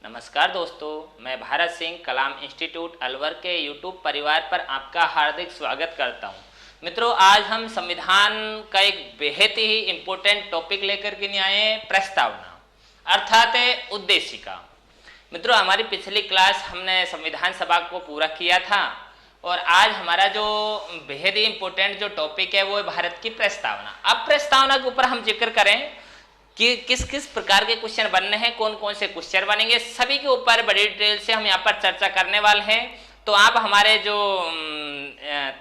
नमस्कार दोस्तों, मैं भारत सिंह कलाम इंस्टीट्यूट अलवर के यूट्यूब परिवार पर आपका हार्दिक स्वागत करता हूं। मित्रों, आज हम संविधान का एक बेहद ही इम्पोर्टेंट टॉपिक लेकर के आए हैं, प्रस्तावना अर्थात उद्देशिका। मित्रों, हमारी पिछली क्लास हमने संविधान सभा को पूरा किया था और आज हमारा जो बेहद ही इम्पोर्टेंट जो टॉपिक है वो है भारत की प्रस्तावना। अब प्रस्तावना के ऊपर हम जिक्र करें कि किस किस प्रकार के क्वेश्चन बनने हैं, कौन कौन से क्वेश्चन बनेंगे, सभी के ऊपर बड़ी डिटेल से हम यहाँ पर चर्चा करने वाले हैं। तो आप हमारे जो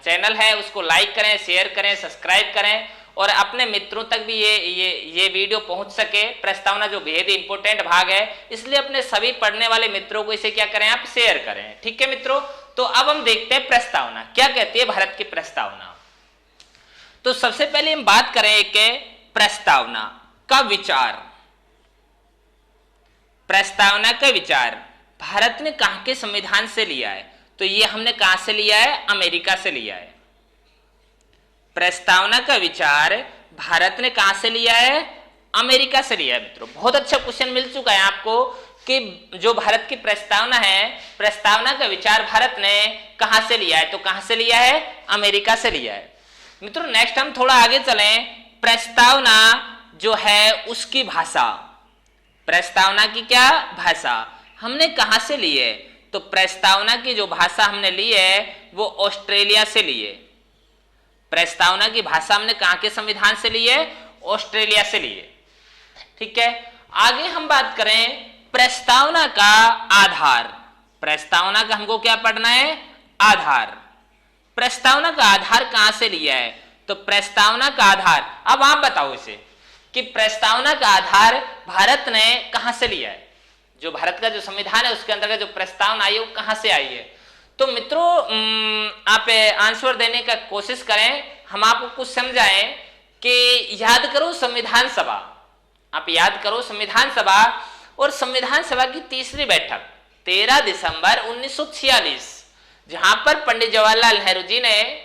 चैनल है उसको लाइक करें, शेयर करें, सब्सक्राइब करें और अपने मित्रों तक भी ये वीडियो पहुंच सके। प्रस्तावना जो बेहद ही इंपॉर्टेंट भाग है, इसलिए अपने सभी पढ़ने वाले मित्रों को इसे क्या करें, आप शेयर करें। ठीक है मित्रों, तो अब हम देखते हैं प्रस्तावना क्या कहती है भारत की प्रस्तावना। तो सबसे पहले हम बात करें एक प्रस्तावना का विचार। प्रस्तावना का विचार भारत ने कहां के संविधान से लिया है? तो ये हमने कहां से लिया है? अमेरिका से लिया है। प्रस्तावना का विचार भारत ने कहां से लिया है? अमेरिका से लिया है। मित्रों, बहुत अच्छा क्वेश्चन मिल चुका है आपको कि जो भारत की प्रस्तावना है, प्रस्तावना का विचार भारत ने कहां से लिया है? तो कहां से लिया है? अमेरिका से लिया है। मित्रों, नेक्स्ट हम थोड़ा आगे चलें। प्रस्तावना जो है उसकी भाषा, प्रस्तावना की क्या भाषा हमने कहां से ली है? तो प्रस्तावना की जो भाषा हमने ली है वो ऑस्ट्रेलिया से ली है। प्रस्तावना की भाषा हमने कहां के संविधान से ली है? ऑस्ट्रेलिया से ली है। ठीक है, आगे हम बात करें प्रस्तावना का आधार। प्रस्तावना का हमको क्या पढ़ना है? आधार। प्रस्तावना का आधार कहां से लिया है? तो प्रस्तावना का आधार, अब आप बताओ इसे कि प्रस्तावना का आधार भारत ने कहां से लिया है? जो भारत का जो संविधान है उसके अंतर्गत जो प्रस्तावना आई है वो कहां से आई है? तो मित्रों, आप आंसर देने का कोशिश करें, हम आपको कुछ समझाएं कि याद करो संविधान सभा। आप याद करो संविधान सभा, और संविधान सभा की तीसरी बैठक 13 दिसंबर 1946, जहां पर पंडित जवाहरलाल नेहरू जी ने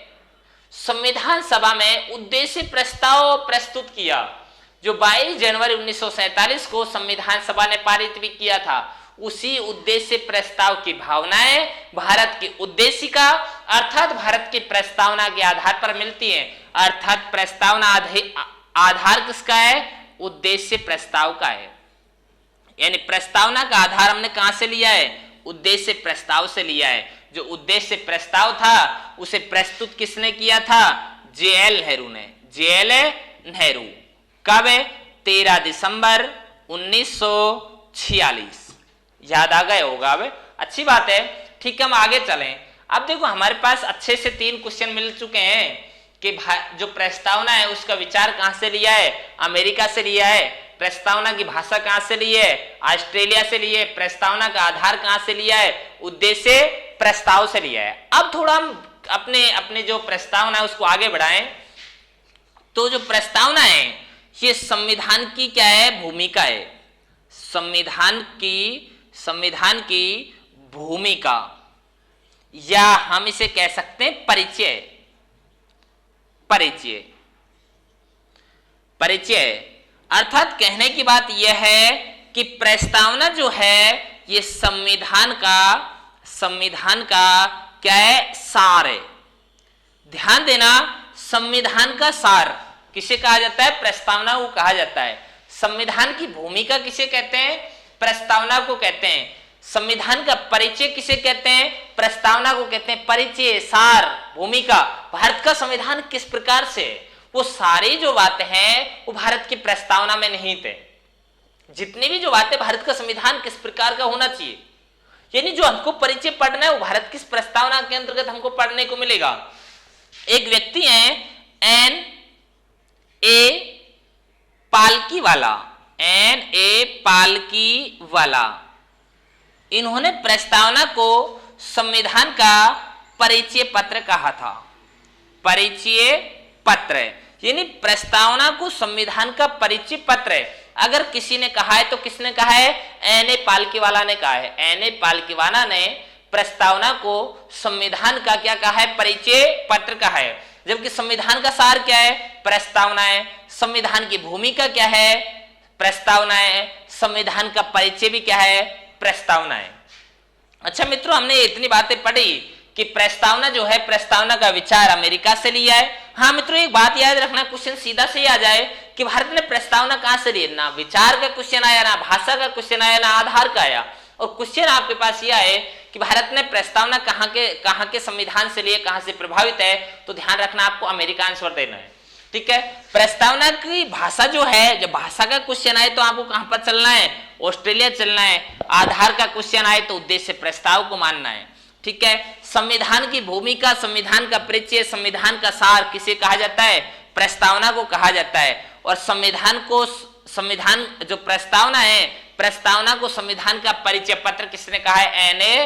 संविधान सभा में उद्देश्य प्रस्ताव प्रस्तुत किया, जो 22 जनवरी 1947 को संविधान सभा ने पारित भी किया था। उसी उद्देश्य प्रस्ताव की भावनाएं भारत की उद्देशिका अर्थात भारत की प्रस्तावना के आधार पर मिलती हैं। अर्थात प्रस्तावना आधार किसका है? उद्देश्य प्रस्ताव का है। यानी प्रस्तावना का आधार हमने कहां से लिया है? उद्देश्य प्रस्ताव से लिया है। जो उद्देश्य प्रस्ताव था उसे प्रस्तुत किसने किया था? जे.एल. नेहरू ने। जे.एल. नेहरू कब? 13 दिसंबर 1946। याद आ गए होगा। अब अच्छी बात है। ठीक है, हम आगे चलें। अब देखो, हमारे पास अच्छे से 3 क्वेश्चन मिल चुके हैं कि जो प्रस्तावना है उसका विचार कहां से लिया है? अमेरिका से लिया है। प्रस्तावना की भाषा कहां से ली है? ऑस्ट्रेलिया से ली है। प्रस्तावना का आधार कहां से लिया है? उद्देश्य प्रस्ताव से लिया है। अब थोड़ा हम अपने जो प्रस्तावना है उसको आगे बढ़ाएं। तो जो प्रस्तावना है ये संविधान की क्या है? भूमिका है। संविधान की भूमिका, या हम इसे कह सकते हैं परिचय। परिचय परिचय अर्थात कहने की बात यह है कि प्रस्तावना जो है ये संविधान का क्या है? सार है। ध्यान देना, संविधान का सार किसे कहा जाता है? प्रस्तावना को कहा जाता है। संविधान की भूमिका किसे कहते हैं? प्रस्तावना को कहते हैं। संविधान का परिचय किसे कहते हैं? प्रस्तावना को कहते हैं। परिचय, सार, भूमिका, भारत का संविधान किस प्रकार से, वो सारी जो बातें हैं वो भारत की प्रस्तावना में निहित है। जितनी भी जो बातें भारत का संविधान किस प्रकार का होना चाहिए, यानी जो हमको परिचय पढ़ना है वो भारत की प्रस्तावना के अंतर्गत हमको पढ़ने को मिलेगा। एक व्यक्ति है N.A. पालकीवाला। इन्होंने प्रस्तावना को संविधान का परिचय पत्र कहा था। परिचय पत्र यानी प्रस्तावना को संविधान का परिचय पत्र है। अगर किसी ने कहा है तो किसने कहा है? N.A. पालकीवाला ने कहा है। N.A. पालकीवाला ने प्रस्तावना को संविधान का क्या कहा है? परिचय पत्र कहा है। जबकि संविधान का सार क्या है? प्रस्तावना है। संविधान की भूमिका क्या है? प्रस्तावना है। संविधान का परिचय भी क्या है? प्रस्तावना है। अच्छा मित्रों, हमने इतनी बातें पढ़ी कि प्रस्तावना जो है, प्रस्तावना का विचार अमेरिका से लिया है। हाँ मित्रों, एक बात याद रखना, क्वेश्चन सीधा से ही आ जाए कि भारत ने प्रस्तावना कहां से ली। ना विचार का क्वेश्चन आया, ना भाषा का क्वेश्चन आया, ना आधार का आया, और क्वेश्चन आपके पास यह है कि भारत ने प्रस्तावना कहां के संविधान से लिए, कहां से प्रभावित है। तो ध्यान रखना, आपको अमेरिका आंसर देना है। ठीक है, प्रस्तावना की भाषा जो है, जब भाषा का क्वेश्चन आए तो आपको कहां पर चलना है, ऑस्ट्रेलिया चलना है। आधार का क्वेश्चन आए तो उद्देश्य प्रस्ताव को मानना है। ठीक है, संविधान की भूमिका, संविधान का परिचय, संविधान का सार किसे कहा जाता है, प्रस्तावना को कहा जाता है। और संविधान जो प्रस्तावना है, प्रस्तावना को संविधान का परिचय पत्र किसने कहा है, एन.ए.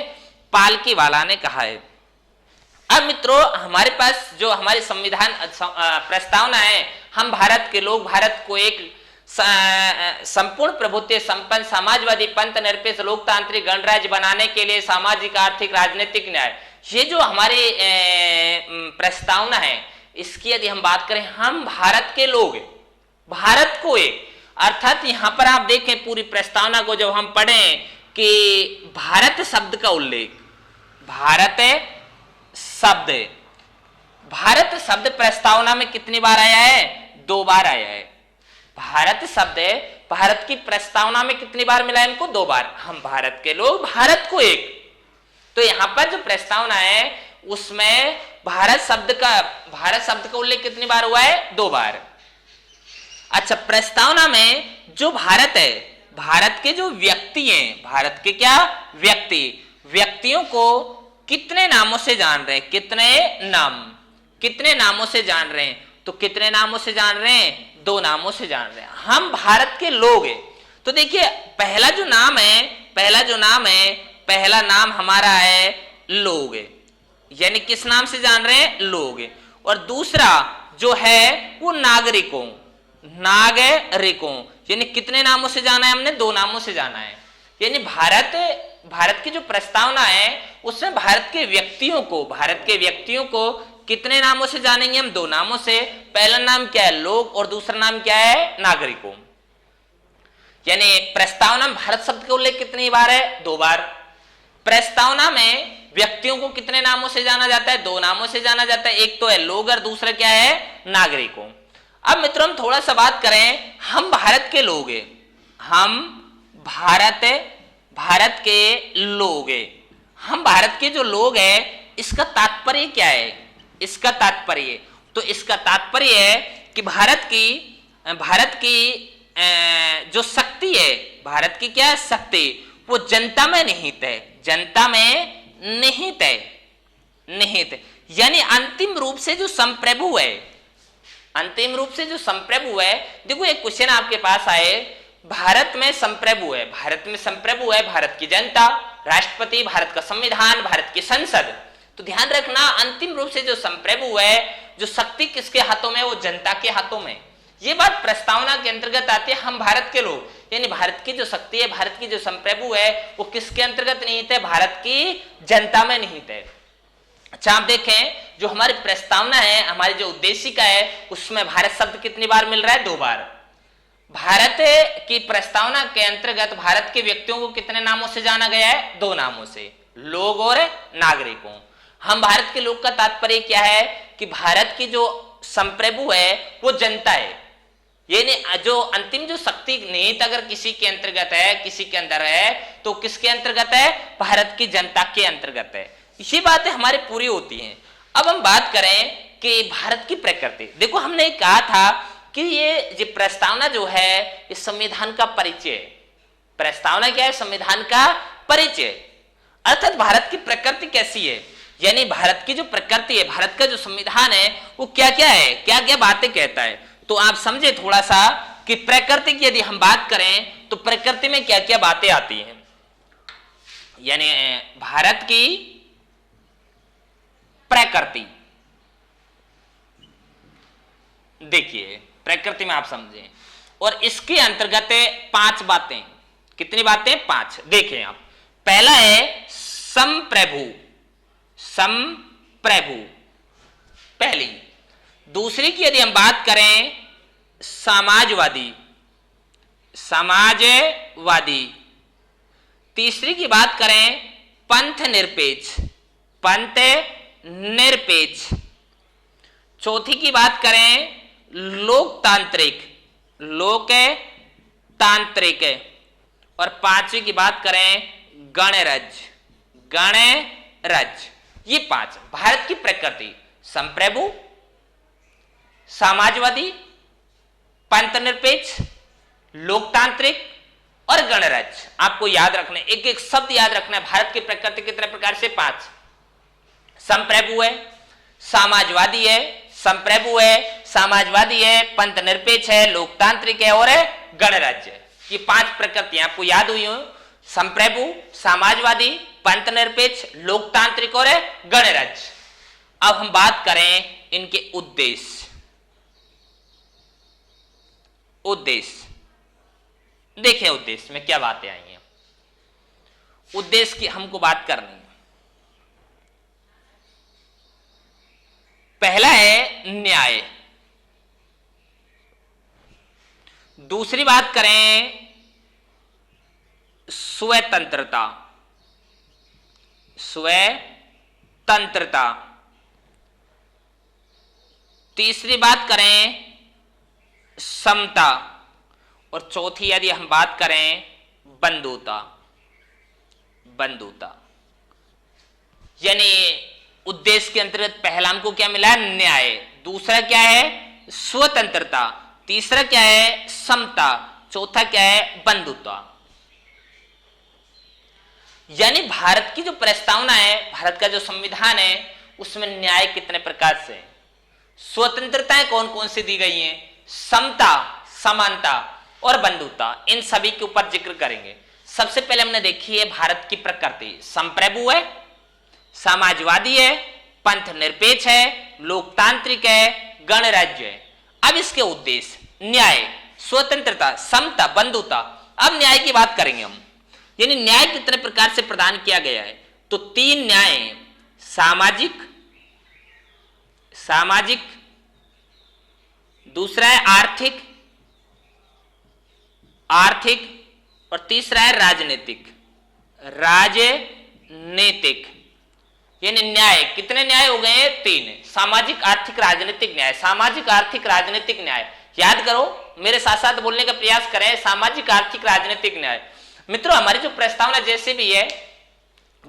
पालकीवाला ने कहा है। अब मित्रों, हमारे पास जो हमारी संविधान प्रस्तावना है, हम भारत के लोग भारत को एक संपूर्ण प्रभुत्व संपन्न समाजवादी पंथ निरपेक्ष लोकतांत्रिक गणराज्य बनाने के लिए सामाजिक आर्थिक राजनीतिक न्याय, ये जो हमारी प्रस्तावना है, इसकी यदि हम बात करें, हम भारत के लोग भारत को एक, अर्थात यहां पर आप देखें पूरी प्रस्तावना को जब हम पढ़ें कि भारत शब्द का उल्लेख, भारत शब्द प्रस्तावना में कितनी बार आया है, 2 बार आया है। भारत शब्द भारत की प्रस्तावना में कितनी बार मिला है, इनको 2 बार। हम भारत के लोग भारत को एक, तो यहां पर जो प्रस्तावना है उसमें भारत शब्द का उल्लेख कितनी बार हुआ है, 2 बार। अच्छा, प्रस्तावना में जो भारत है, भारत के जो व्यक्ति हैं, भारत के क्या व्यक्तियों को कितने नामों से जान रहे हैं, कितने नामों से जान रहे हैं, तो कितने नामों से जान रहे हैं, 2 नामों से जान रहे हैं। हम भारत के लोग हैं, तो देखिए पहला जो नाम है, हमारा है लोग, यानी किस नाम से जान रहे हैं, लोग। और दूसरा जो है वो नागरिकों, यानी कितने नामों से जाना है, हमने 2 नामों से जाना है। यानी भारत की जो प्रस्तावना है उसमें भारत के व्यक्तियों को कितने नामों से जानेंगे हम, 2 नामों से। पहला नाम क्या है, लोग, और दूसरा नाम क्या है, नागरिकों। यानी प्रस्तावना में भारत शब्द का उल्लेख कितनी बार है, 2 बार। प्रस्तावना में व्यक्तियों को कितने नामों से जाना जाता है, 2 नामों से जाना जाता है। एक तो है लोग और दूसरा क्या है, नागरिकों। अब मित्रों, हम थोड़ा सा बात करें, हम भारत के लोग हैं, भारत के लोग हैं, हम भारत के जो लोग हैं, इसका तात्पर्य क्या है, इसका तात्पर्य है कि भारत की जो शक्ति है, भारत की क्या शक्ति, वो जनता में निहित है, यानी अंतिम रूप से जो संप्रभु है। देखो एक क्वेश्चन आपके पास आए, भारत में संप्रभु है, भारत की जनता, राष्ट्रपति, भारत का संविधान, भारत की संसद। तो ध्यान रखना, अंतिम रूप से जो संप्रभु है, जो शक्ति किसके हाथों में, वो जनता के हाथों में। ये बात प्रस्तावना के अंतर्गत आती है। हम भारत के लोग, यानी भारत की जो शक्ति है, भारत की जो संप्रभु है, वो किसके अंतर्गत निहित है, भारत की जनता में निहित है। अच्छा, आप देखें जो हमारी प्रस्तावना है, हमारी जो उद्देशिका है, उसमें भारत शब्द कितनी बार मिल रहा है, 2 बार। भारत की प्रस्तावना के अंतर्गत भारत के व्यक्तियों को कितने नामों से जाना गया है, 2 नामों से, लोग और नागरिकों। हम भारत के लोग का तात्पर्य क्या है कि भारत की जो संप्रभु है वो जनता है, यानी जो अंतिम जो शक्ति निहित अगर किसी के अंतर्गत है, किसी के अंदर है, तो किसके अंतर्गत है, भारत की जनता के अंतर्गत है। ये बातें हमारी पूरी होती हैं। अब हम बात करें कि भारत की प्रकृति, देखो हमने कहा था कि ये प्रस्तावना जो है ये संविधान का परिचय, प्रस्तावना क्या है, संविधान का परिचय, अर्थात भारत की प्रकृति कैसी है, यानी भारत की जो प्रकृति है, भारत का जो संविधान है वो क्या क्या है, क्या क्या बातें कहता है। तो आप समझे थोड़ा सा कि प्रकृति की यदि हम बात करें तो प्रकृति में क्या क्या बातें आती हैं। यानी भारत की प्रकृति, देखिए प्रकृति में आप समझें, और इसके अंतर्गत 5 बातें, कितनी बातें, 5। देखें आप, पहला है संप्रभु, पहली। दूसरी की यदि हम बात करें समाजवादी, तीसरी की बात करें पंथ निरपेक्ष, पंथ निरपेक्ष। चौथी की बात करें लोकतांत्रिक, लोकतांत्रिक। और पांचवी की बात करें गणराज्य, गणराज्य। ये पांच भारत की प्रकृति, संप्रभु, समाजवादी, पंथ निरपेक्ष, लोकतांत्रिक और गणराज्य। आपको याद रखना, एक एक शब्द याद रखना है। भारत की प्रकृति कितने प्रकार से? पांच। संप्रभु है, समाजवादी है, संप्रभु है, समाजवादी है, पंथ निरपेक्ष है, लोकतांत्रिक है और गणराज्य है। ये पांच प्रकृतियां आपको याद हुई हो, संप्रभु, समाजवादी, पंथ निरपेक्ष, लोकतांत्रिक और गणराज्य। अब हम बात करें इनके उद्देश्य। उद्देश्य देखिए, उद्देश्य में क्या बातें आई हैं। उद्देश्य की हमको बात करनी है। पहला है न्याय, दूसरी बात करें स्वतंत्रता, स्वतंत्रता, तीसरी बात करें समता और चौथी यदि हम बात करें बंधुता, बंधुता। यानी उद्देश्य के अंतर्गत पहला हमको क्या मिला? न्याय, दूसरा क्या है? स्वतंत्रता, तीसरा क्या है? समता, चौथा क्या है? बंधुता। यानी भारत की जो प्रस्तावना है, भारत का जो संविधान है, उसमें न्याय कितने प्रकार से, स्वतंत्रताएं कौन कौन सी दी गई हैं, समता, समानता और बंधुता, इन सभी के ऊपर जिक्र करेंगे। सबसे पहले हमने देखी है भारत की प्रकृति, संप्रभु है, समाजवादी है, पंथ निरपेक्ष है, लोकतांत्रिक है, गणराज्य है। अब इसके उद्देश्य न्याय, स्वतंत्रता, समता, बंधुता। अब न्याय की बात करेंगे हम, यानी न्याय कितने प्रकार से प्रदान किया गया है। तो तीन न्याय, सामाजिक, सामाजिक, दूसरा है आर्थिक, आर्थिक और तीसरा है राजनीतिक, राजनीतिक। यानी न्याय, कितने न्याय हो गए हैं? तीन, सामाजिक, आर्थिक, राजनीतिक न्याय। सामाजिक, आर्थिक, राजनीतिक न्याय याद करो, मेरे साथ साथ बोलने का प्रयास करें। सामाजिक, आर्थिक, राजनीतिक न्याय। मित्रों, हमारी जो प्रस्तावना जैसे भी है,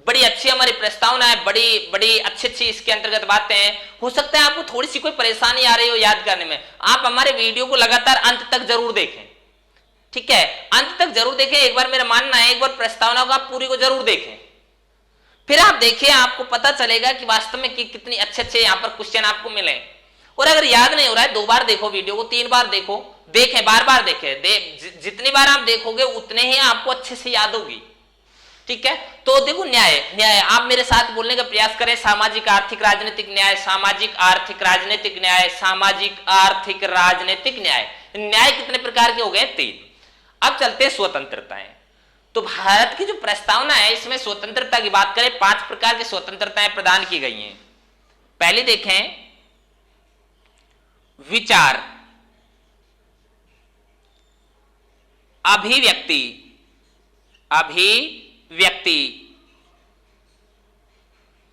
बड़ी अच्छी हमारी प्रस्तावना है, बड़ी बड़ी अच्छी अच्छी इसके अंतर्गत बातें हैं। हो सकता है आपको थोड़ी सी कोई परेशानी आ रही हो याद करने में, आप हमारे वीडियो को लगातार अंत तक जरूर देखें, ठीक है? अंत तक जरूर देखें। एक बार मेरा मानना है, एक बार प्रस्तावना को आप पूरी को जरूर देखें, फिर आप देखिए, आपको पता चलेगा कि वास्तव में कितनी अच्छे अच्छे यहाँ पर क्वेश्चन आपको मिले। और अगर याद नहीं हो रहा है, 2 बार देखो वीडियो को, 3 बार देखो, देखें, बार बार देखें। जितनी बार आप देखोगे उतने ही आपको अच्छे से याद होगी, ठीक है? तो देखो, न्याय, न्याय आप मेरे साथ बोलने का प्रयास करें। सामाजिक, आर्थिक, राजनीतिक न्याय, सामाजिक, आर्थिक, राजनीतिक न्याय, सामाजिक, आर्थिक, राजनीतिक न्याय। न्याय कितने प्रकार के हो गए? 3। अब चलते हैं स्वतंत्रताएं। तो भारत की जो प्रस्तावना है, इसमें स्वतंत्रता की बात करें, 5 प्रकार की स्वतंत्रताएं प्रदान की गई हैं। पहले देखें विचार, अभिव्यक्ति, अभिव्यक्ति,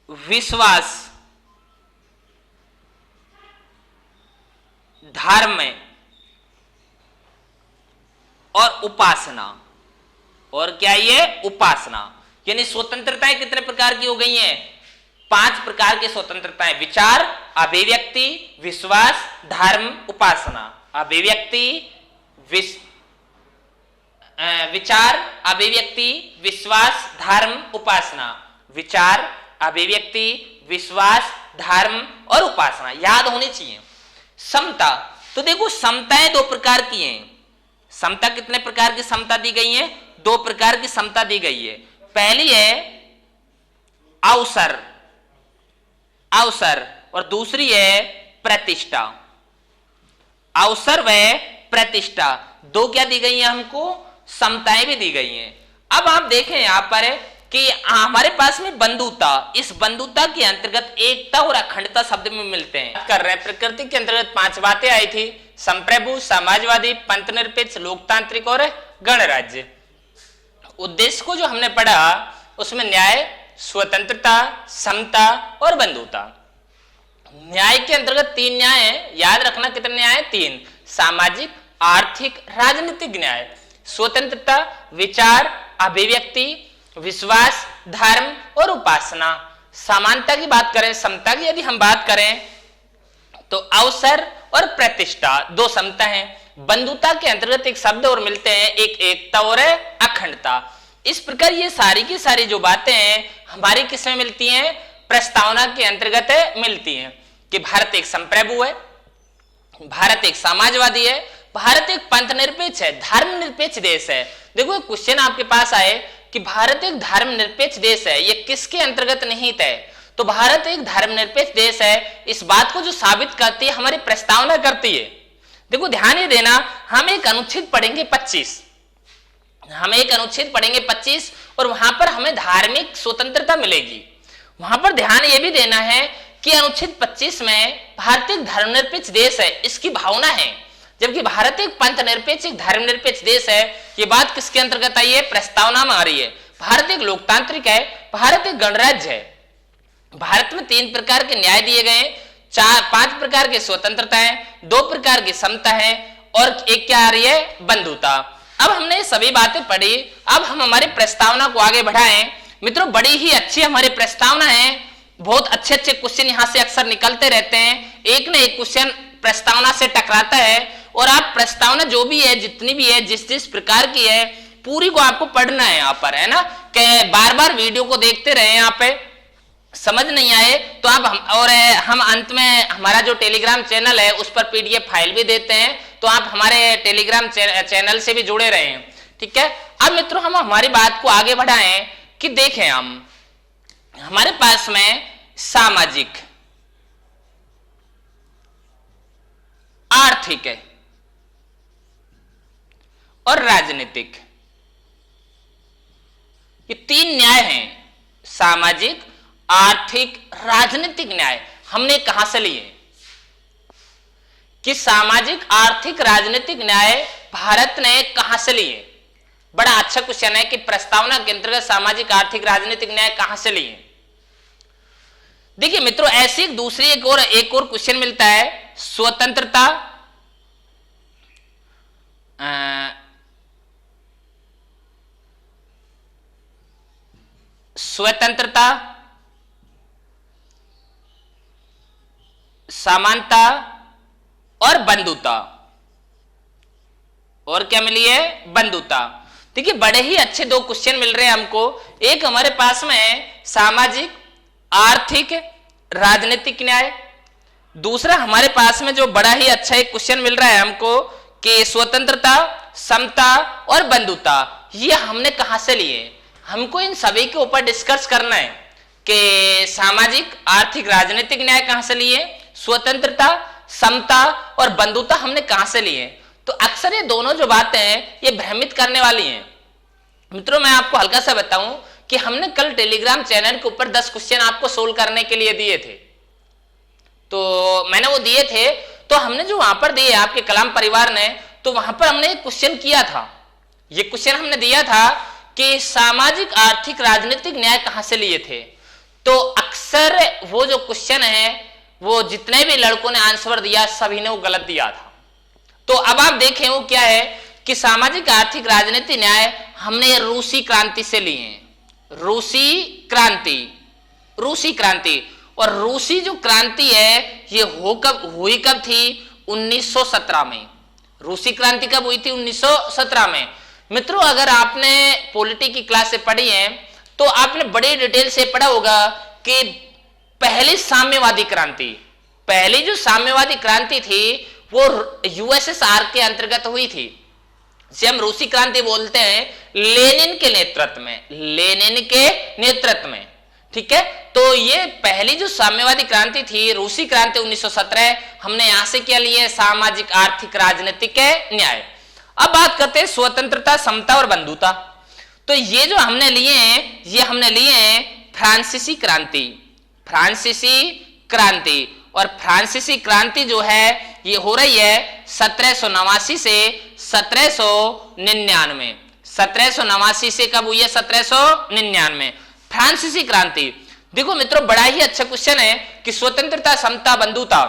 विश्वास, धर्म और उपासना। और क्या ये? उपासना। यानी स्वतंत्रताएं कितने प्रकार की हो गई हैं? 5 प्रकार की स्वतंत्रताएं, विचार, अभिव्यक्ति, विश्वास, धर्म, उपासना। अभिव्यक्ति, विचार, अभिव्यक्ति, विश्वास, धर्म, उपासना। विचार, अभिव्यक्ति, विश्वास, धर्म और उपासना याद होनी चाहिए। समता, तो देखो समताएं 2 प्रकार की हैं। समता कितने प्रकार की समता दी गई है? 2 प्रकार की समता दी गई है। पहली है अवसर, अवसर, और दूसरी है प्रतिष्ठा। अवसर व प्रतिष्ठा 2 क्या दी गई है हमको? समताएं भी दी गई हैं। अब आप देखें यहां पर कि हमारे पास में बंधुता, इस बंधुता के अंतर्गत एकता और अखंडता शब्द में मिलते हैं। कर रहे हैं प्रकृति के अंतर्गत 5 बातें आई थी, संप्रभु, समाजवादी, पंथ निरपेक्ष, लोकतांत्रिक और गणराज्य। उद्देश्य को जो हमने पढ़ा उसमें न्याय, स्वतंत्रता, समता और बंधुता। न्याय के अंतर्गत 3 न्याय है, याद रखना कितने न्याय है? 3। सामाजिक, आर्थिक, राजनीतिक न्याय। स्वतंत्रता विचार, अभिव्यक्ति, विश्वास, धर्म और उपासना। समानता की बात करें, समता की यदि हम बात करें तो अवसर और प्रतिष्ठा, 2 समता है। बंधुता के अंतर्गत एक शब्द और मिलते हैं, एक एकता और अखंडता। इस प्रकार ये सारी की सारी जो बातें हैं हमारी किसमें मिलती हैं? प्रस्तावना के अंतर्गत मिलती हैं कि भारत एक संप्रभु है, भारत एक समाजवादी है, भारत एक पंथ निरपेक्ष है, धर्म निरपेक्ष देश है। देखो क्वेश्चन आपके पास आए कि भारत एक धर्म निरपेक्ष देश है, ये किसके अंतर्गत निहित है? तो भारत एक धर्मनिरपेक्ष देश है। इस बात को जो साबित करती है हमारी प्रस्तावना करती है। देखो ध्यान ये देना, हम एक अनुच्छेद पढ़ेंगे 25, हम एक अनुच्छेद पढ़ेंगे 25 और वहां पर हमें धार्मिक स्वतंत्रता मिलेगी। वहां पर ध्यान ये भी देना है कि अनुच्छेद 25 में भारत एक धर्मनिरपेक्ष देश है, इसकी भावना है, जबकि भारत एक पंथ निरपेक्ष, एक धर्मनिरपेक्ष देश है। ये बात किसके अंतर्गत आई है? प्रस्तावना में आ रही है। भारत एक लोकतांत्रिक है, भारत एक गणराज्य है। भारत में 3 प्रकार के न्याय दिए गए, 5 प्रकार की स्वतंत्रता है, 2 प्रकार की समता है और एक क्या आ रही है? बंधुता। अब हमने सभी बातें पढ़ी, अब हम हमारी प्रस्तावना को आगे बढ़ाएं। मित्रों बड़ी ही अच्छी हमारी प्रस्तावना है, बहुत अच्छे अच्छे क्वेश्चन यहाँ से अक्सर निकलते रहते हैं, एक न एक क्वेश्चन प्रस्तावना से टकराता है। और आप प्रस्तावना जो भी है, जितनी भी है, जिस प्रकार की है, पूरी को आपको पढ़ना है यहाँ पर, है ना, कि बार बार वीडियो को देखते रहे। यहाँ पे समझ नहीं आए तो आप हम अंत में हमारा जो टेलीग्राम चैनल है उस पर पीडीएफ फाइल भी देते हैं, तो आप हमारे टेलीग्राम चैनल से भी जुड़े रहे हैं, ठीक है। अब मित्रों हम हमारी बात को आगे बढ़ाएं कि देखें हम हमारे पास में सामाजिक, आर्थिक है और राजनीतिक, ये 3 न्याय हैं। सामाजिक, आर्थिक, राजनीतिक न्याय हमने कहां से लिए कि सामाजिक, आर्थिक, राजनीतिक न्याय भारत ने कहां से लिए? बड़ा अच्छा क्वेश्चन है कि प्रस्तावना के अंतर्गत सामाजिक, आर्थिक, राजनीतिक न्याय कहां से लिए। देखिए मित्रों ऐसी एक और क्वेश्चन मिलता है, स्वतंत्रता, समानता और बंधुता। और क्या मिली है? बंधुता। देखिए बड़े ही अच्छे 2 क्वेश्चन मिल रहे हैं हमको। एक हमारे पास में है सामाजिक, आर्थिक, राजनीतिक न्याय। दूसरा हमारे पास में जो बड़ा ही अच्छा एक क्वेश्चन मिल रहा है हमको कि स्वतंत्रता, समता और बंधुता। ये हमने कहां से लिए? हमको इन सभी के ऊपर डिस्कस करना है कि सामाजिक, आर्थिक, राजनीतिक न्याय कहां से लिए, स्वतंत्रता, समता और बंधुता हमने कहां से लिए। तो अक्सर ये दोनों जो बातें हैं ये भ्रमित करने वाली हैं। मित्रों मैं आपको हल्का सा बताऊं कि हमने कल टेलीग्राम चैनल के ऊपर 10 क्वेश्चन आपको सोल्व करने के लिए दिए थे, तो मैंने वो दिए थे, तो हमने जो वहां पर दिए आपके कलाम परिवार ने, तो वहां पर हमने एक क्वेश्चन किया था। ये क्वेश्चन हमने दिया था कि सामाजिक, आर्थिक, राजनीतिक न्याय कहां से लिए थे। तो अक्सर वो जो क्वेश्चन है वो जितने भी लड़कों ने आंसर दिया सभी ने वो गलत दिया था। तो अब आप देखें वो क्या है कि सामाजिक, आर्थिक, राजनीतिक न्याय हमने रूसी क्रांति से लिए हैं। रूसी क्रांति और रूसी जो क्रांति है ये हुई कब थी? 1917 में। रूसी क्रांति कब हुई थी? 1917 में। मित्रों अगर आपने पॉलिटी की क्लास से पढ़ी है तो आपने बड़ी डिटेल से पढ़ा होगा कि पहली साम्यवादी क्रांति, पहली जो साम्यवादी क्रांति थी वो यूएसएसआर के अंतर्गत हुई थी, जिसे हम रूसी क्रांति बोलते हैं, लेनिन के नेतृत्व में, ठीक है। तो ये पहली जो साम्यवादी क्रांति थी रूसी क्रांति 1917, हमने यहां से क्या लिए? सामाजिक, आर्थिक, राजनीतिक न्याय। अब बात करते हैं स्वतंत्रता, समता और बंधुता। तो ये जो हमने लिए हैं ये हमने लिए हैं फ्रांसीसी क्रांति। और फ्रांसीसी क्रांति जो है ये हो रही है 1789 से 1799। 1789 से कब हुई है? 1799। फ्रांसीसी क्रांति, देखो मित्रों बड़ा ही अच्छा क्वेश्चन है कि स्वतंत्रता, समता, बंधुता,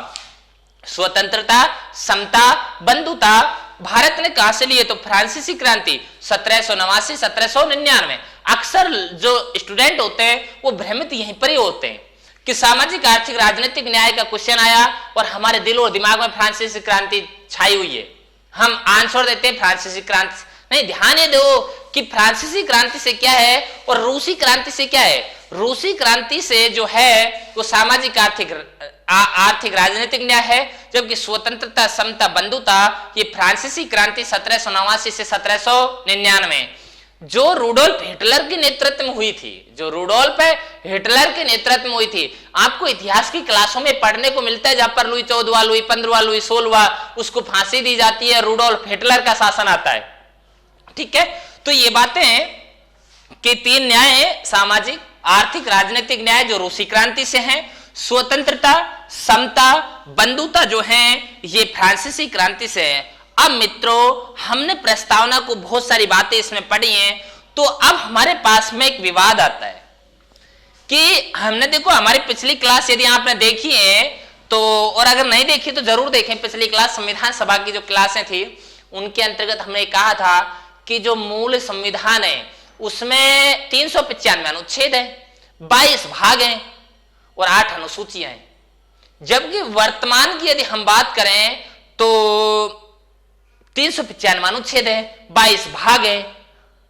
स्वतंत्रता, समता, बंधुता भारत ने कहां से लिए? तो फ्रांसीसी क्रांति 1789, 1799। अक्सर जो स्टूडेंट होते हैं वो भ्रमित यहीं पर ही होते हैं कि सामाजिक, आर्थिक, राजनीतिक न्याय का क्वेश्चन आया और हमारे दिल और दिमाग में फ्रांसीसी क्रांति छाई हुई है, हम आंसर देते हैं फ्रांसीसी क्रांति। नहीं, ध्यान ये दो कि फ्रांसीसी क्रांति से क्या है और रूसी क्रांति से क्या है। रूसी क्रांति से जो है वो सामाजिक, आर्थिक राजनीतिक न्याय है, जबकि स्वतंत्रता, समता, बंधुता ये फ्रांसीसी क्रांति 1789 से 1799 जो रूडोल्फ हिटलर के नेतृत्व में हुई थी, जो रूडोल्फ हिटलर के नेतृत्व में हुई थी। आपको इतिहास की क्लासों में पढ़ने को मिलता है जहां पर लुई 14वां, लुई 15वां, लुई 16वां उसको फांसी दी जाती है, रूडोल्फ हिटलर का शासन आता है। ठीक है, तो ये बातें कि 3 न्याय है, सामाजिक, आर्थिक, राजनीतिक न्याय जो रूसी क्रांति से हैं, स्वतंत्रता, समता, बंधुता जो हैं ये फ्रांसीसी क्रांति से है। अब मित्रों हमने प्रस्तावना को बहुत सारी बातें इसमें पढ़ी हैं, तो अब हमारे पास में एक विवाद आता है कि हमने, देखो हमारी पिछली क्लास यदि आपने देखी है तो, और अगर नहीं देखी तो जरूर देखें, पिछली क्लास संविधान सभा की जो क्लासें थी उनके अंतर्गत हमने कहा था कि जो मूल संविधान है उसमें 395 अनुच्छेद है, 22 भाग हैं और 8 अनुसूचियां हैं, जबकि वर्तमान की यदि हम बात करें तो 395 अनुच्छेद है, 22 भाग है,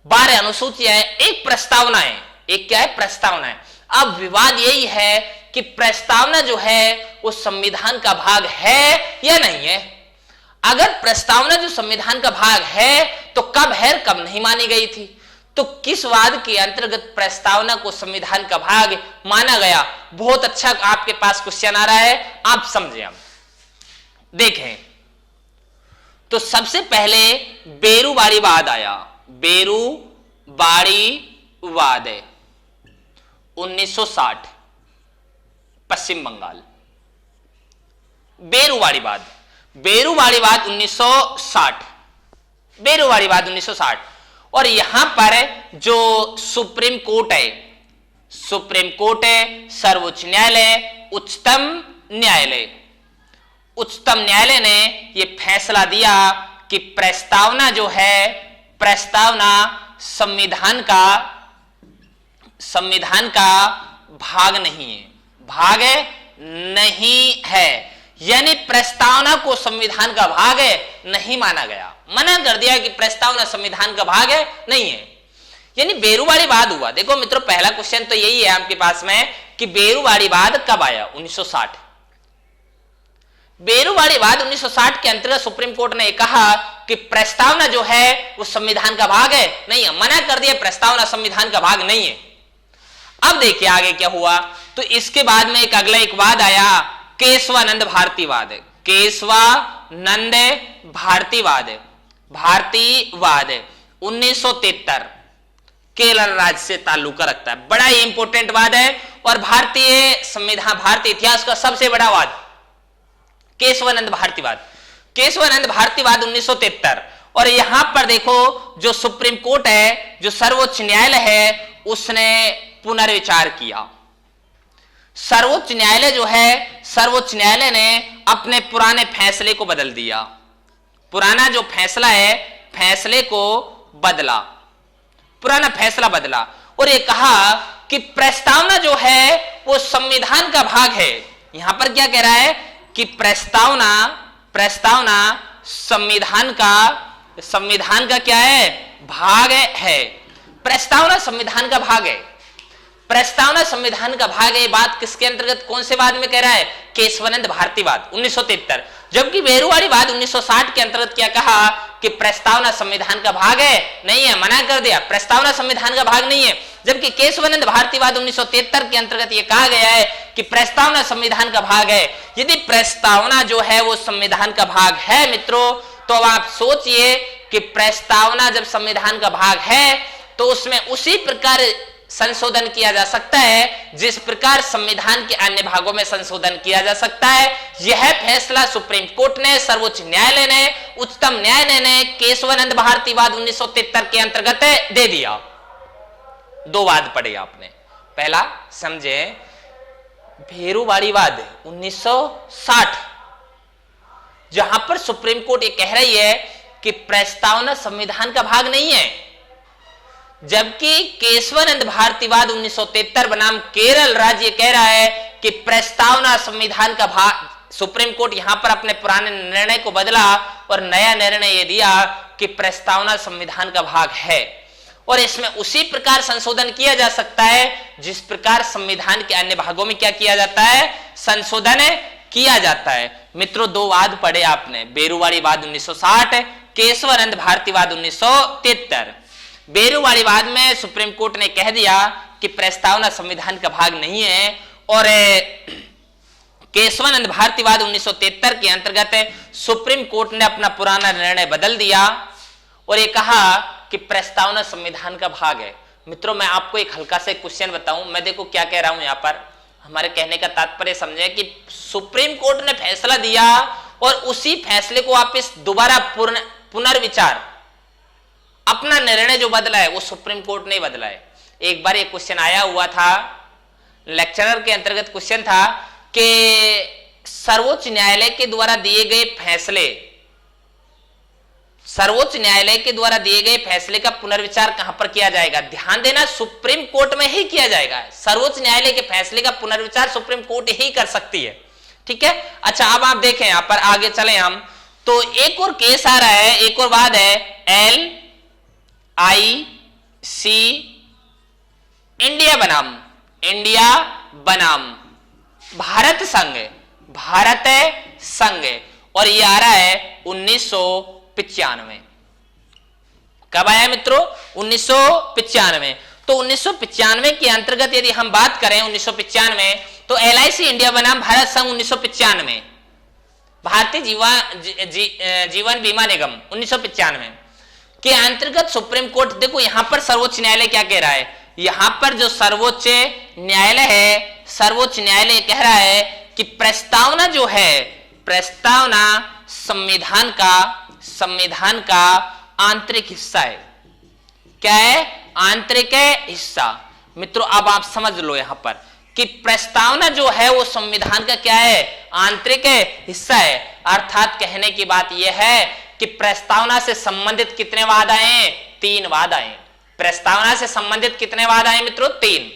12 अनुसूचियां हैं, एक प्रस्तावना है। एक क्या है? प्रस्तावना है। अब विवाद यही है कि प्रस्तावना जो है वो संविधान का भाग है या नहीं है। अगर प्रस्तावना जो संविधान का भाग है तो कब है, कब नहीं मानी गई थी? तो किस वाद के अंतर्गत प्रस्तावना को संविधान का भाग माना गया? बहुत अच्छा आपके पास क्वेश्चन आ रहा है, आप समझें। हम देखें तो सबसे पहले बेरूवाड़ीवाद आया, बेरूवाड़ीवाद 1960 पश्चिम बंगाल। बेरूवाड़ीवाद 1960, बेरूवाड़ीवाद 1960। और यहां पर जो सुप्रीम कोर्ट है, सुप्रीम कोर्ट है, सर्वोच्च न्यायालय, उच्चतम न्यायालय, उच्चतम न्यायालय ने यह फैसला दिया कि प्रस्तावना जो है, प्रस्तावना संविधान का भाग नहीं है, भाग नहीं है। यानी प्रस्तावना को संविधान का भाग है नहीं माना गया, मना कर दिया कि प्रस्तावना संविधान का भाग है, नहीं है। यानी बेरूवाड़ीवाद हुआ। देखो मित्रों पहला क्वेश्चन तो यही है आपके पास में कि बेरूवाड़ीवाद कब आया? 1960। बेरूवाड़ीवाद 1960 के अंतर्गत सुप्रीम कोर्ट ने कहा कि प्रस्तावना जो है वो संविधान का भाग है, नहीं है, मना कर दिया, प्रस्तावना संविधान का भाग नहीं है। अब देखिए आगे क्या हुआ। तो इसके बाद में एक वाद आया, केशवानंद भारतीवाद। केशवानंद भारतीवाद 1973 केरल राज्य से ताल्लुक रखता है। बड़ा ही इंपॉर्टेंट वाद है और भारतीय संविधान, भारतीय इतिहास का सबसे बड़ा वाद केशवानंद भारतीवाद। केशवानंद भारतीवाद 1973। और यहां पर देखो जो सुप्रीम कोर्ट है, जो सर्वोच्च न्यायालय है, उसने पुनर्विचार किया। सर्वोच्च न्यायालय जो है, सर्वोच्च न्यायालय ने अपने पुराने फैसले को बदल दिया। पुराना जो फैसला है, फैसले को बदला, पुराना फैसला बदला और ये कहा कि प्रस्तावना जो है वो संविधान का भाग है। यहां पर क्या कह रहा है कि प्रस्तावना संविधान का क्या है? भाग है। प्रस्तावना संविधान का भाग है, प्रस्तावना संविधान का भाग है। ये बात किसके अंतर्गत, कौन से वाद में कह रहा है? केशवानंद भारतीवाद 1973। जबकि बेरूवाड़ीवाद 1960 के अंतर्गत क्या कहा कि प्रस्तावना संविधान का भाग है, नहीं है, मना कर दिया, प्रस्तावना संविधान का भाग नहीं है। जबकि केशवानंद भारतीवाद 1973 के अंतर्गत यह कहा गया है कि प्रस्तावना संविधान का भाग है। यदि प्रस्तावना जो है वो संविधान का भाग है मित्रों, तो अब आप सोचिए कि प्रस्तावना जब संविधान का भाग है तो उसमें उसी प्रकार संशोधन किया जा सकता है जिस प्रकार संविधान के अन्य भागों में संशोधन किया जा सकता है। यह फैसला सुप्रीम कोर्ट ने, सर्वोच्च न्यायालय ने, उच्चतम न्यायालय ने केशवानंद भारती वाद 1973 के अंतर्गत दे दिया। दो वाद पढ़े आपने। पहला समझे भेरूवाड़ी वाद 1960, जहां पर सुप्रीम कोर्ट ये कह रही है कि प्रस्तावना संविधान का भाग नहीं है, जबकि केशवानंद भारतीवाद 1973 बनाम केरल राज्य कह रहा है कि प्रस्तावना संविधान का भाग। सुप्रीम कोर्ट यहां पर अपने पुराने निर्णय को बदला और नया निर्णय यह दिया कि प्रस्तावना संविधान का भाग है और इसमें उसी प्रकार संशोधन किया जा सकता है जिस प्रकार संविधान के अन्य भागों में क्या किया जाता है, संशोधन किया जाता है। मित्रों, दो वाद पढ़े आपने, भेरूवाड़ी वाद 1960, केशवानंद भारतीवाद 1973। भेरूवाड़ी वाद में सुप्रीम कोर्ट ने कह दिया कि प्रस्तावना संविधान का भाग नहीं है और केशवानंद भारतीवाद 1973 के अंतर्गत सुप्रीम कोर्ट ने अपना पुराना निर्णय बदल दिया और ये कहा कि प्रस्तावना संविधान का भाग है। मित्रों, मैं आपको एक हल्का सा क्वेश्चन बताऊं, मैं देखो क्या कह रहा हूं यहां पर। हमारे कहने का तात्पर्य समझे कि सुप्रीम कोर्ट ने फैसला दिया और उसी फैसले को वापस दोबारा पुनर्विचार, अपना निर्णय जो बदला है वो सुप्रीम कोर्ट ने बदला है। एक बार एक क्वेश्चन आया हुआ था, लेक्चरर के अंतर्गत क्वेश्चन था कि सर्वोच्च न्यायालय के द्वारा दिए गए फैसले, सर्वोच्च न्यायालय के द्वारा दिए गए फैसले का पुनर्विचार कहां पर किया जाएगा। ध्यान देना, सुप्रीम कोर्ट में ही किया जाएगा। सर्वोच्च न्यायालय के फैसले का पुनर्विचार सुप्रीम कोर्ट ही कर सकती है। ठीक है। अच्छा, अब आप देखें यहां पर, आगे चले हम तो एक और केस आ रहा है, एक और वाद है LIC इंडिया बनाम भारत संघ और ये आ रहा है 1995। कब आया मित्रों? 1995। तो 1995 के अंतर्गत यदि हम बात करें 1995 तो LIC इंडिया बनाम भारत संघ 1995, भारतीय जीवन बीमा निगम 1995 के अंतर्गत सुप्रीम कोर्ट, देखो यहां पर सर्वोच्च न्यायालय क्या कह रहा है, यहां पर जो सर्वोच्च न्यायालय है, सर्वोच्च न्यायालय कह रहा है कि प्रस्तावना जो है, प्रस्तावना संविधान का आंतरिक हिस्सा है। क्या है? आंतरिक हिस्सा। मित्रों, अब आप समझ लो यहां पर कि प्रस्तावना जो है वो संविधान का क्या है? आंतरिक हिस्सा है। अर्थात कहने की बात यह है कि प्रस्तावना से संबंधित कितने वाद आए? 3 वाद आए। प्रस्तावना से संबंधित कितने वाद आए मित्रों? 3।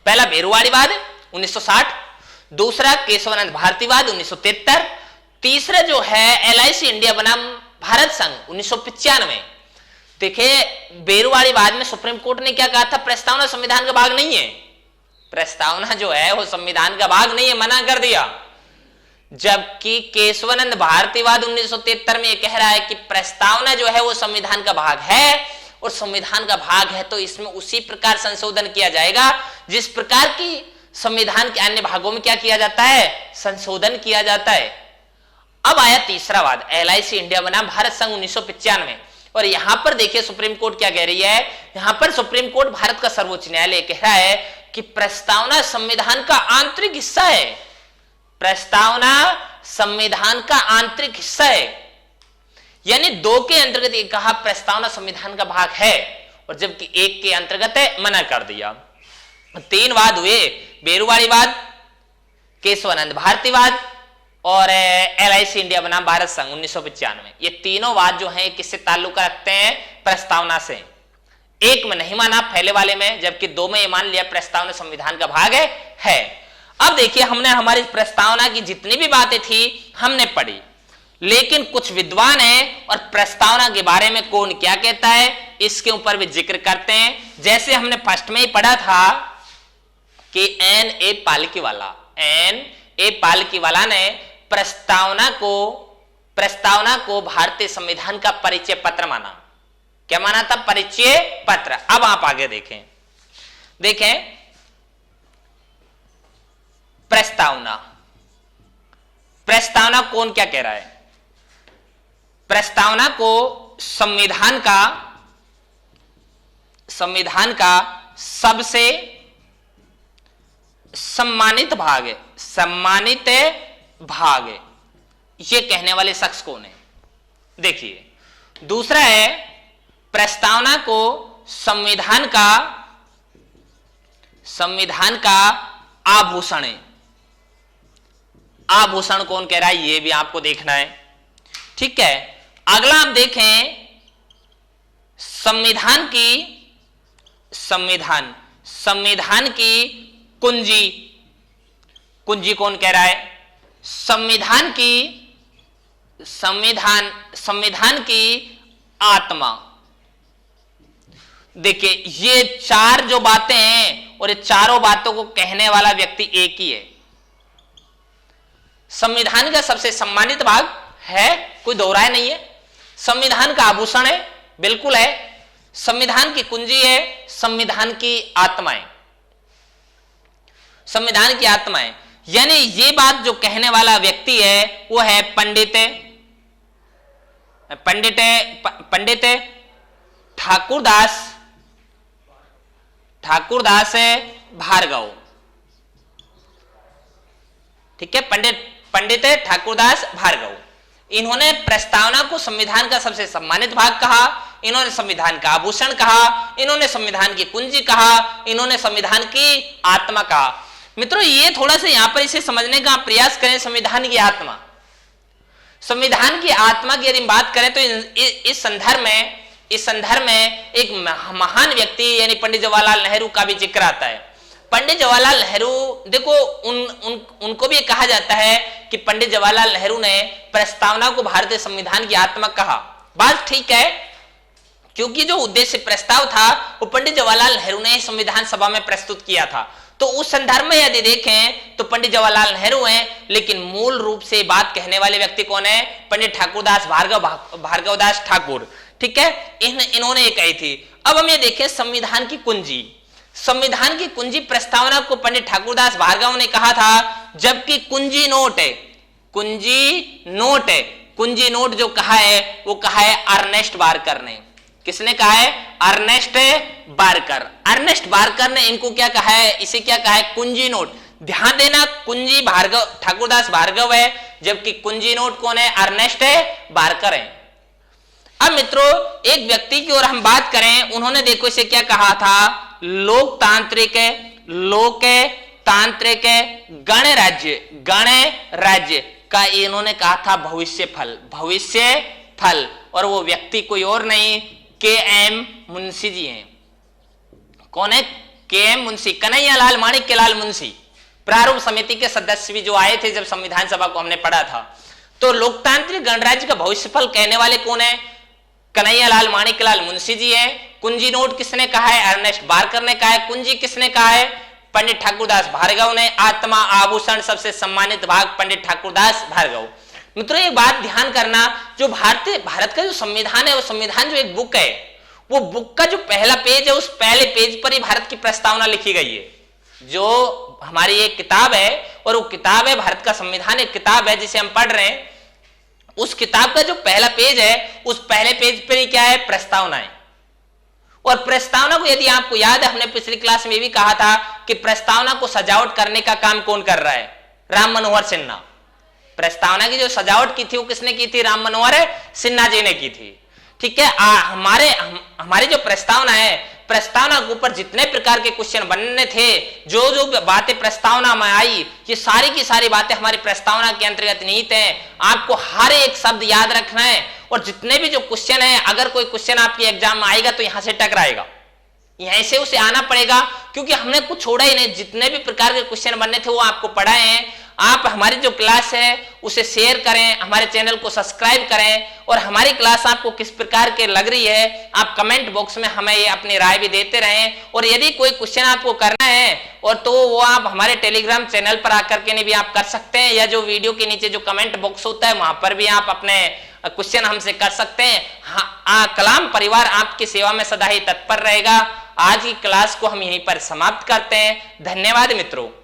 पहला भेरूवाड़ी वाद 1960, दूसरा केशवानंद भारतीवाद 1973, तीसरा जो है LIC इंडिया बनाम भारत संघ 1995। देखिए, भेरूवाड़ी वाद में सुप्रीम कोर्ट ने क्या कहा था? प्रस्तावना संविधान का भाग नहीं है। प्रस्तावना जो है वो संविधान का भाग नहीं है, मना कर दिया। जबकि केशवानंद भारतीवाद 1973 में यह कह रहा है कि प्रस्तावना जो है वो संविधान का भाग है और संविधान का भाग है तो इसमें उसी प्रकार संशोधन किया जाएगा जिस प्रकार की संविधान के अन्य भागों में क्या किया जाता है? संशोधन किया जाता है। अब आया तीसरा वाद, LIC इंडिया बनाम भारत संघ 1995 और यहां पर देखिए सुप्रीम कोर्ट क्या कह रही है। यहां पर सुप्रीम कोर्ट, भारत का सर्वोच्च न्यायालय कह रहा है कि प्रस्तावना संविधान का आंतरिक हिस्सा है। प्रस्तावना संविधान का आंतरिक हिस्सा है, यानी 2 के अंतर्गत एक कहा प्रस्तावना संविधान का भाग है और जबकि 1 के अंतर्गत मना कर दिया। 3 वाद हुए, भेरूवाड़ी वाद, केशवानंद भारतीवाद और LIC इंडिया बनाम भारत संघ 1995। ये तीनों वाद जो हैं किससे ताल्लुक रखते हैं? प्रस्तावना से। 1 में नहीं माना पहले वाले में, जबकि 2 में ये मान लिया प्रस्तावना संविधान का भाग है। अब देखिए, हमने हमारी प्रस्तावना की जितनी भी बातें थी हमने पढ़ी, लेकिन कुछ विद्वान हैं और प्रस्तावना के बारे में कौन क्या कहता है इसके ऊपर भी जिक्र करते हैं। जैसे हमने फर्स्ट में ही पढ़ा था कि N.A. पालकीवाला ने प्रस्तावना को भारतीय संविधान का परिचय पत्र माना। क्या माना था? परिचय पत्र। अब आप आगे देखें प्रस्तावना कौन क्या कह रहा है? प्रस्तावना को संविधान का सबसे सम्मानित भाग है, सम्मानित भाग है, ये कहने वाले शख्स कौन है? देखिए, दूसरा है प्रस्तावना को संविधान का आभूषण है। आभूषण कौन कह रहा है, ये भी आपको देखना है। ठीक है, अगला आप देखें संविधान की कुंजी। कुंजी कौन कह रहा है? संविधान की आत्मा। देखिए, ये चार जो बातें हैं और ये चारों बातों को कहने वाला व्यक्ति एक ही है। संविधान का सबसे सम्मानित भाग है, कोई दो राय नहीं है। संविधान का आभूषण है, बिल्कुल है। संविधान की कुंजी है, संविधान की आत्माएं, संविधान की आत्माएं। यानी ये बात जो कहने वाला व्यक्ति है वो है पंडित ठाकुरदास भार्गव। ठीक है, पंडित ठाकुरदास भार्गव। इन्होंने प्रस्तावना को संविधान का सबसे सम्मानित भाग कहा, इन्होंने संविधान का आभूषण कहा, इन्होंने संविधान की कुंजी कहा, इन्होंने संविधान की आत्मा कहा। मित्रों, ये थोड़ा सा यहां पर इसे समझने का प्रयास करें। संविधान की आत्मा, संविधान की आत्मा की यदि बात करें तो इस संदर्भ में एक महान व्यक्ति यानी पंडित जवाहरलाल नेहरू का भी जिक्र आता है। पंडित जवाहरलाल नेहरू, देखो उनको भी कहा जाता है कि पंडित जवाहरलाल नेहरू ने प्रस्तावना को भारतीय संविधान की आत्मा कहा। बात ठीक है, क्योंकि जो उद्देश्य प्रस्ताव था वो पंडित जवाहरलाल नेहरू ने संविधान सभा में प्रस्तुत किया था। तो उस संदर्भ में यदि देखें तो पंडित जवाहरलाल नेहरू हैं, लेकिन मूल रूप से बात कहने वाले व्यक्ति कौन है? पंडित ठाकुरदास भार्गवदास ठाकुर। ठीक है, इन्होंने ये कही थी। अब हम ये देखें संविधान की कुंजी। संविधान की कुंजी प्रस्तावना को पंडित ठाकुरदास भार्गव ने कहा था, जबकि कुंजी नोट है, कुंजी नोट जो कहा है वो कहा है अर्नेस्ट बारकर ने। किसने कहा है? Ernest Barker. अर्नेस्ट बारकर ने इनको क्या कहा है? इसे क्या कहा है? कुंजी नोट। ध्यान देना, कुंजी ठाकुरदास भार्गव है, जबकि कुंजी नोट कौन है? अर्नेस्ट बारकर है। अब मित्रों, एक व्यक्ति की ओर हम बात करें, उन्होंने देखो इसे क्या कहा था? लोकतांत्रिक गणराज्य का इन्होंने कहा था भविष्य फल। और वो व्यक्ति कोई और नहीं, के.एम. मुंशी जी हैं। कौन है? के.एम. मुंशी, कन्हैयालाल माणिक्यलाल मुंशी। प्रारूप समिति के सदस्य भी जो आए थे जब संविधान सभा को हमने पढ़ा था। तो लोकतांत्रिक गणराज्य का भविष्यफल कहने वाले कौन है? कन्हैयालाल माणिक्यलाल मुंशी जी हैं। कुंजी नोट किसने कहा है? अर्नेस्ट बारकर ने कहा है। कुंजी किसने कहा है? पंडित ठाकुरदास भार्गव ने। आत्मा आभूषण सबसे सम्मानित भाग पंडित ठाकुरदास भार्गव। मित्रों, एक बात ध्यान करना, जो भारत का जो संविधान है, वो संविधान जो एक बुक है, वो बुक का जो पहला पेज है, उस पहले पेज पर ही भारत की प्रस्तावना लिखी गई है। जो हमारी एक किताब है, और वो किताब है भारत का संविधान, एक किताब है जिसे हम पढ़ रहे हैं। उस किताब का जो पहला पेज है, उस पहले पेज पर ही क्या है? प्रस्तावना है। और प्रस्तावना को यदि आपको याद है, हमने पिछली क्लास में भी कहा था कि प्रस्तावना को सजावट करने का काम कौन कर रहा है? राम मनोहर सिन्हा। प्रस्तावना की जो सजावट की थी वो किसने की थी? राम मनोहर सिन्हा जी ने की थी। ठीक है, हमारी जो प्रस्तावना है, प्रस्तावना के ऊपर जितने प्रकार के क्वेश्चन बनने थे, जो बातें प्रस्तावना में आई, ये सारी की सारी बातें हमारी प्रस्तावना के अंतर्गत निहित हैं। आपको हर एक शब्द याद रखना है, और जितने भी जो क्वेश्चन है, अगर कोई क्वेश्चन आपके एग्जाम में आएगा तो यहां से टकराएगा, यहीं से उसे आना पड़ेगा, क्योंकि हमने कुछ छोड़ा ही नहीं। जितने भी प्रकार के क्वेश्चन बनने थे वो आपको पढ़ाए हैं। आप हमारी जो क्लास है उसे शेयर करें, हमारे चैनल को सब्सक्राइब करें, और हमारी क्लास आपको किस प्रकार के लग रही है आप कमेंट बॉक्स में हमें ये अपनी राय भी देते रहें। और यदि कोई क्वेश्चन आपको करना है और तो वो आप हमारे टेलीग्राम चैनल पर आकर के भी आप कर सकते हैं, या जो वीडियो के नीचे जो कमेंट बॉक्स होता है वहां पर भी आप अपने क्वेश्चन हमसे कर सकते हैं। हाँ, कलाम परिवार आपकी सेवा में सदा ही तत्पर रहेगा। आज की क्लास को हम यहीं पर समाप्त करते हैं। धन्यवाद मित्रों।